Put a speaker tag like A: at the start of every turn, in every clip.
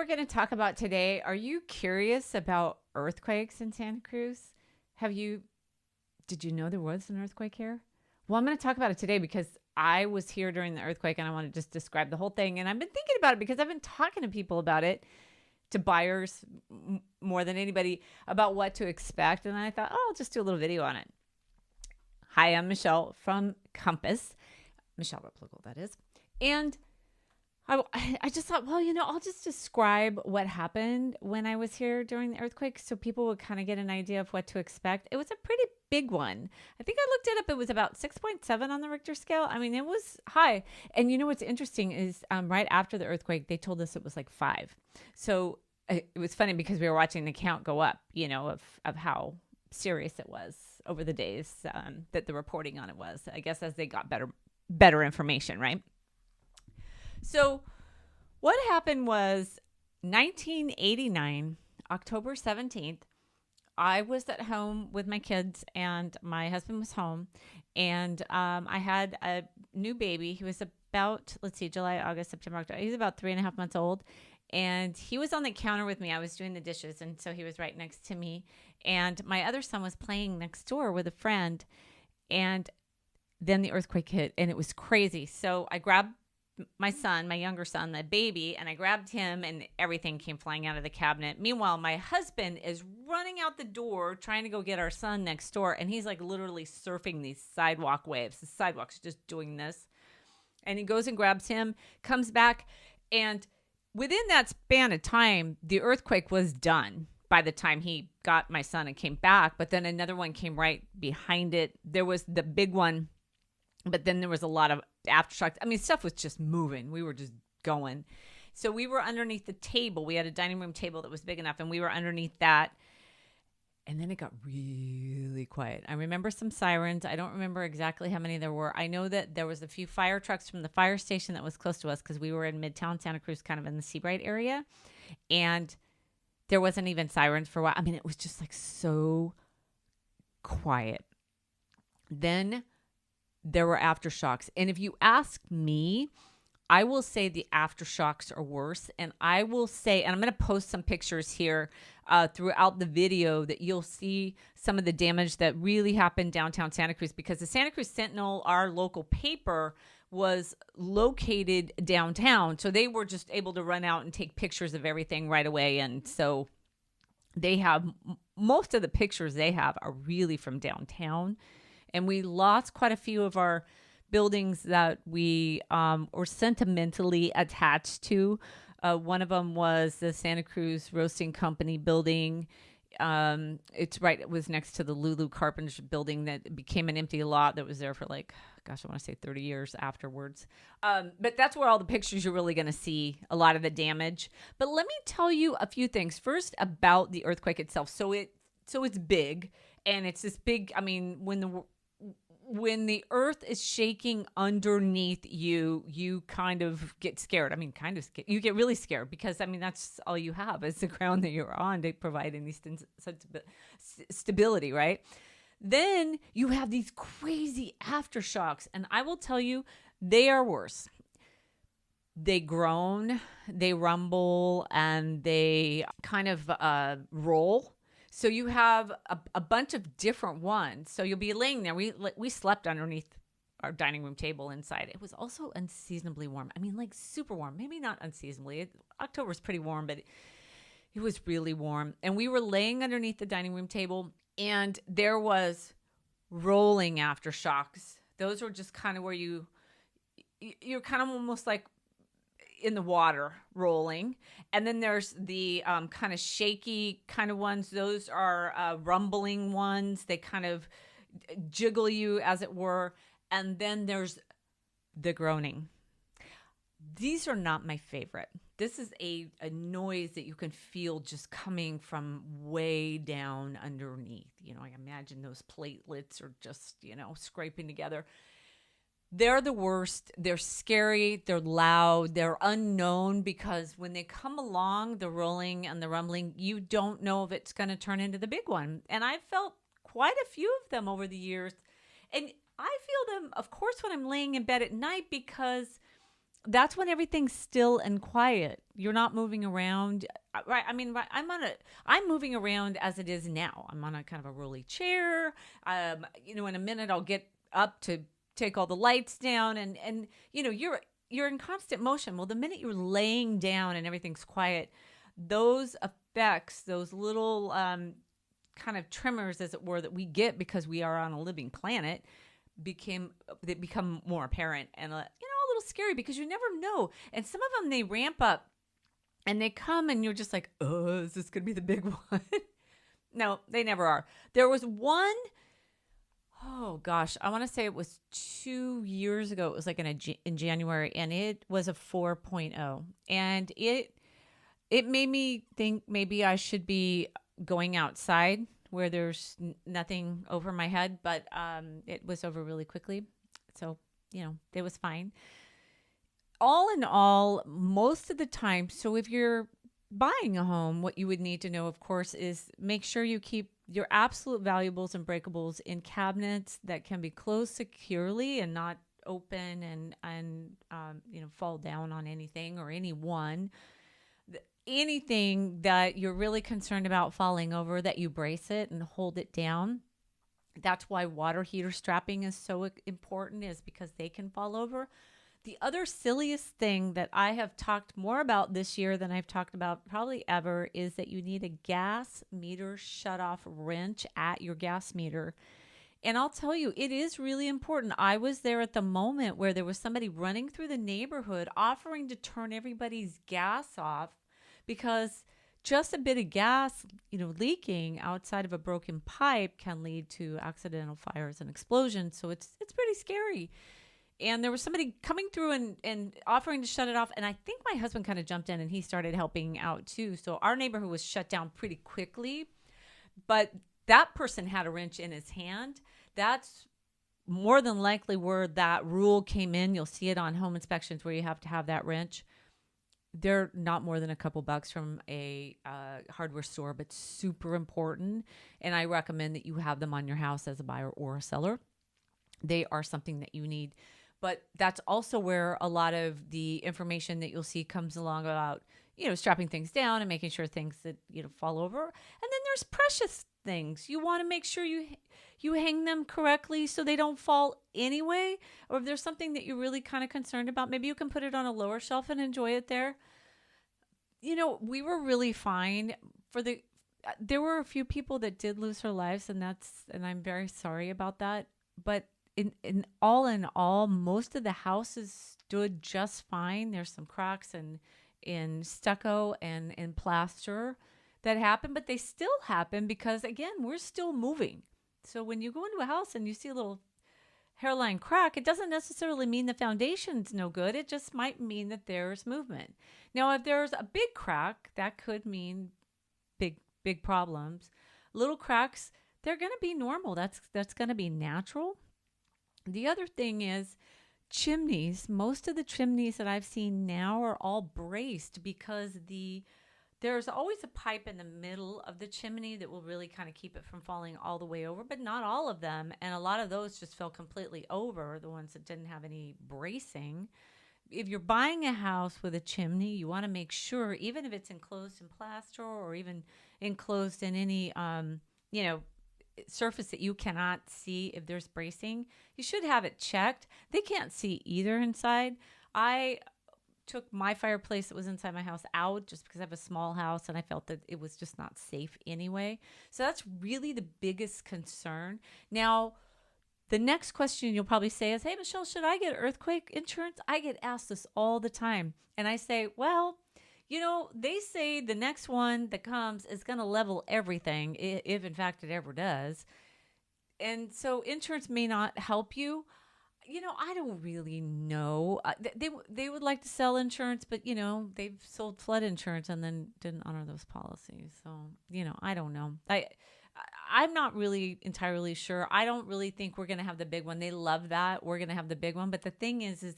A: We're going to talk about today. Are you curious about earthquakes in Santa Cruz? Have you, did you know there was an earthquake here? Well, I'm going to talk about it today because I was here during the earthquake and I want to just describe the whole thing. And I've been thinking about it because I've been talking to people about it, to buyers more than anybody, about what to expect. And I thought, oh, I'll just do a little video on it. Hi, I'm Michele from Compass. Michele Replogle, that is. And I just thought, well, I'll just describe what happened when I was here during the earthquake so people would kind of get an idea of what to expect. It was a pretty big one. I think I looked it up. It was about 6.7 on the Richter scale. I mean, it was high. And what's interesting is right after the earthquake, they told us it was like 5. So it was funny because we were watching the count go up, of how serious it was over the days that the reporting on it was, I guess, as they got better information, right? So what happened was 1989, October 17th, I was at home with my kids and my husband was home. And I had a new baby. He was about, July, August, September, October. He was about 3.5 months old. And he was on the counter with me. I was doing the dishes. And so he was right next to me. And my other son was playing next door with a friend. And then the earthquake hit and it was crazy. So I grabbed my son, my younger son, the baby, and I grabbed him and everything came flying out of the cabinet. Meanwhile, my husband is running out the door trying to go get our son next door. And he's like literally surfing these sidewalk waves. The sidewalk's just doing this. And he goes and grabs him, comes back. And within that span of time, the earthquake was done by the time he got my son and came back. But then another one came right behind it. There was the big one. But then there was a lot of aftershocks. I mean, stuff was just moving. We were just going. So we were underneath the table. We had a dining room table that was big enough, and we were underneath that. And then it got really quiet. I remember some sirens. I don't remember exactly how many there were. I know that there was a few fire trucks from the fire station that was close to us because we were in Midtown Santa Cruz, kind of in the Seabright area. And there wasn't even sirens for a while. I mean, it was just like so quiet. Then there were aftershocks. And if you ask me, I will say the aftershocks are worse. And I will say, and I'm going to post some pictures here throughout the video that you'll see some of the damage that really happened downtown Santa Cruz, because the Santa Cruz Sentinel, our local paper, was located downtown. So they were just able to run out and take pictures of everything right away. And so they have, most of the pictures they have are really from downtown. And we lost quite a few of our buildings that we were sentimentally attached to. One of them was the Santa Cruz Roasting Company building. It was next to the Lulu Carpenter building that became an empty lot that was there for I want to say 30 years afterwards. But that's where all the pictures you're really going to see a lot of the damage. But let me tell you a few things first about the earthquake itself. So it's big, and it's this big, I mean, when the earth is shaking underneath you, you kind of get scared. I mean, kind of scared. You get really scared because, I mean, that's all you have is the ground that you're on to provide any stability, right? Then you have these crazy aftershocks. And I will tell you, they are worse. They groan, they rumble, and they kind of roll. So you have a bunch of different ones. So you'll be laying there. We slept underneath our dining room table inside. It was also unseasonably warm. I mean, super warm. Maybe not unseasonably. October's pretty warm, but it was really warm. And we were laying underneath the dining room table, and there was rolling aftershocks. Those were just kind of where you're kind of almost like in the water rolling. And then there's the kind of shaky kind of ones. Those are rumbling ones. They kind of jiggle you, as it were. And then there's the groaning. These are not my favorite. This is a noise that you can feel just coming from way down underneath. I imagine those platelets are just, scraping together. They're the worst. They're scary. They're loud. They're unknown, because when they come along, the rolling and the rumbling, you don't know if it's going to turn into the big one. And I've felt quite a few of them over the years. And I feel them, of course, when I'm laying in bed at night, because that's when everything's still and quiet. You're not moving around. Right. I mean, I'm moving around as it is now. I'm on a kind of a rolly chair. In a minute I'll get up to take all the lights down and you're in constant motion. Well, the minute you're laying down and everything's quiet, those effects, those little kind of tremors, as it were, that we get because we are on a living planet, they become more apparent and a little scary because you never know. And some of them, they ramp up and they come and you're just like, oh, is this gonna be the big one? No, they never are. There was one, oh gosh, I want to say it was 2 years ago. It was like in January, and it was a 4.0, and it made me think maybe I should be going outside where there's nothing over my head, but it was over really quickly. So, it was fine. All in all, most of the time, so if you're buying a home, what you would need to know, of course, is make sure you keep your absolute valuables and breakables in cabinets that can be closed securely and not open and fall down on anything or anyone. Anything that you're really concerned about falling over, that you brace it and hold it down. That's why water heater strapping is so important, is because they can fall over. The other silliest thing that I have talked more about this year than I've talked about probably ever is that you need a gas meter shutoff wrench at your gas meter. And I'll tell you, it is really important. I was there at the moment where there was somebody running through the neighborhood offering to turn everybody's gas off because just a bit of gas, leaking outside of a broken pipe can lead to accidental fires and explosions. So it's pretty scary. And there was somebody coming through and offering to shut it off. And I think my husband kind of jumped in and he started helping out too. So our neighborhood was shut down pretty quickly. But that person had a wrench in his hand. That's more than likely where that rule came in. You'll see it on home inspections where you have to have that wrench. They're not more than a couple bucks from a hardware store, but super important. And I recommend that you have them on your house as a buyer or a seller. They are something that you need. But that's also where a lot of the information that you'll see comes along about, strapping things down and making sure things that, fall over. And then there's precious things. You want to make sure you hang them correctly so they don't fall anyway. Or if there's something that you're really kind of concerned about, maybe you can put it on a lower shelf and enjoy it there. We were really fine there were a few people that did lose their lives, and I'm very sorry about that. But in all, most of the houses stood just fine. There's some cracks in stucco and in plaster that happen, but they still happen because, again, we're still moving. So when you go into a house and you see a little hairline crack, it doesn't necessarily mean the foundation's no good. It just might mean that there's movement. Now, if there's a big crack, that could mean big problems. Little cracks, they're going to be normal. That's going to be natural. The other thing is chimneys. Most of the chimneys that I've seen now are all braced because there's always a pipe in the middle of the chimney that will really kind of keep it from falling all the way over, but not all of them. And a lot of those just fell completely over, the ones that didn't have any bracing. If you're buying a house with a chimney, you want to make sure, even if it's enclosed in plaster or even enclosed in any, surface that you cannot see if there's bracing, you should have it checked. They can't see either inside. I took my fireplace that was inside my house out just because I have a small house and I felt that it was just not safe anyway. So that's really the biggest concern. Now, the next question you'll probably say is, hey, Michelle, should I get earthquake insurance? I get asked this all the time. And I say, well, they say the next one that comes is going to level everything, if in fact it ever does. And so insurance may not help you. I don't really know. They would like to sell insurance, but, they've sold flood insurance and then didn't honor those policies. So, I don't know. I'm not really entirely sure. I don't really think we're going to have the big one. They love that. We're going to have the big one. But the thing is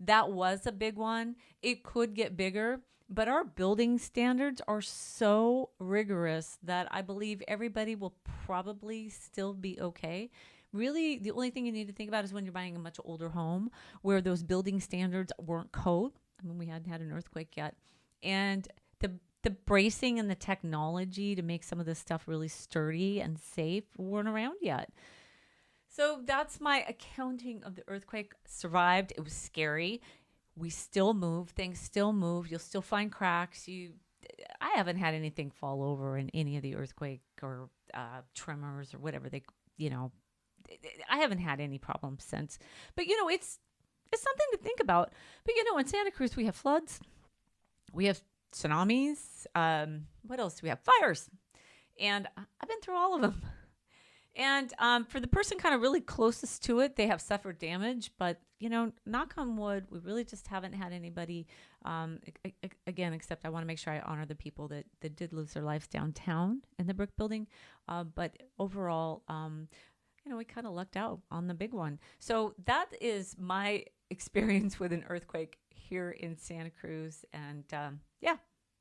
A: that was a big one. It could get bigger. But our building standards are so rigorous that I believe everybody will probably still be okay. really the only thing you need to think about is when you're buying a much older home where those building standards weren't code. I mean, we hadn't had an earthquake yet. And the bracing and the technology to make some of this stuff really sturdy and safe weren't around yet. So that's my accounting of the earthquake. Survived. It was scary. We still move. Things still move. You'll still find cracks. I haven't had anything fall over in any of the earthquake or tremors or whatever I haven't had any problems since. But it's something to think about. But in Santa Cruz we have floods, we have tsunamis. What else do we have? Fires, and I've been through all of them. And for the person kind of really closest to it, they have suffered damage. But, knock on wood, we really just haven't had anybody, again, except I want to make sure I honor the people that did lose their lives downtown in the brick building. But overall, we kind of lucked out on the big one. So that is my experience with an earthquake here in Santa Cruz. And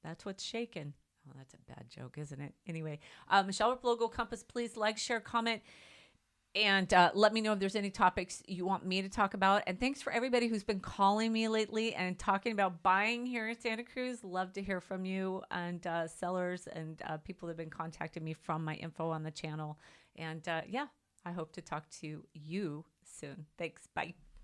A: that's what's shaking. Oh, that's a bad joke, isn't it? Anyway, Michele Replogle Compass, please like, share, comment, and let me know if there's any topics you want me to talk about. And thanks for everybody who's been calling me lately and talking about buying here in Santa Cruz. Love to hear from you and sellers and people that have been contacting me from my info on the channel. And I hope to talk to you soon. Thanks. Bye.